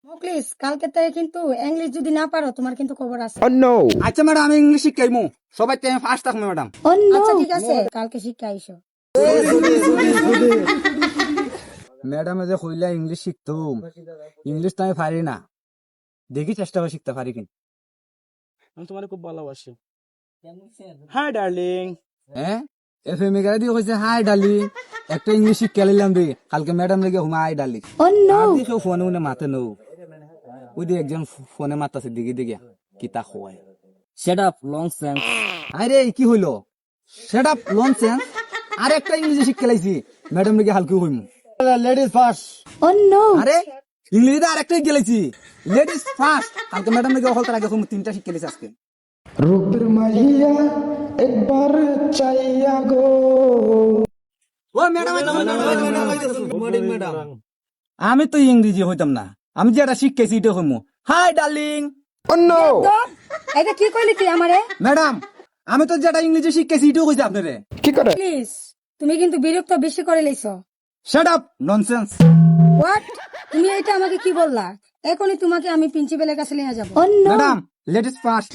মুকলিস, কালকে থেকে কিন্তু ইংলিশ যদি না পারো তোমার কিন্তু খবর আছে। Oh no! আচ্ছা ম্যাডাম, আমি ইংলিশ শিখাইমু, সবাই টাইম ফার্স্ট থাকবো ম্যাডাম। আচ্ছা ঠিক আছে, কালকে শিক্ষা আইসো। ম্যাডাম যে কইলা ইংলিশ শিখতুম, ইংলিশ তো আমি পারি না, দেখি চেষ্টা করে শিখতে পারি কিনা। আমি তোমার খুব ভালোবাসি। Hi darling. হ্যাঁ, এফএম এ দিয়ে কইছে হাই ডালি, একটা ইংলিশ শিখে লাইলাম রে, কালকে ম্যাডাম লেগে হুমা হাই ডালি। আর দেখো ফোনে উনে মাতে নো, ওই দিয়ে একজন ফোনে মাতাছে দিকে দিকে কিতা হয়। Shut up, nonsense. আরে কি হইলো, সেট আপ ননসেন্স। আর একটা ইংলিশ শিখে লাইছি, ম্যাডাম লেগে হালকা হইমু। Ladies first. আরে ইংলিশে আর একটা গেলেছি, লেডিস ফার্স্ট। কালকে ম্যাডাম লেগে হলতার আগে হুমু তিনটা শিখে লাইছি আজকে। রূপের মাহিয়া একবার চাইয়া গো। ও ম্যাডাম, আমি তো ইংরেজি হইতাম না, আমি যেটা শিখেছি এটা হইমু। Hi darling. Oh no! এটা কি কইলি তুই আমারে? ম্যাডাম, আমি তো যেটা ইংরেজি শিখেছি এটাও কইছি আপনারে। কি করে? প্লিজ, তুমি কিন্তু বিরক্ত বেশি করে লইছো। Shut up nonsense. হোয়াট? তুমি এটা আমাকে কি বললা? এখনই তোমাকে আমি প্রিন্সিপালের কাছে নিয়ে যাব। Madam, ladies first.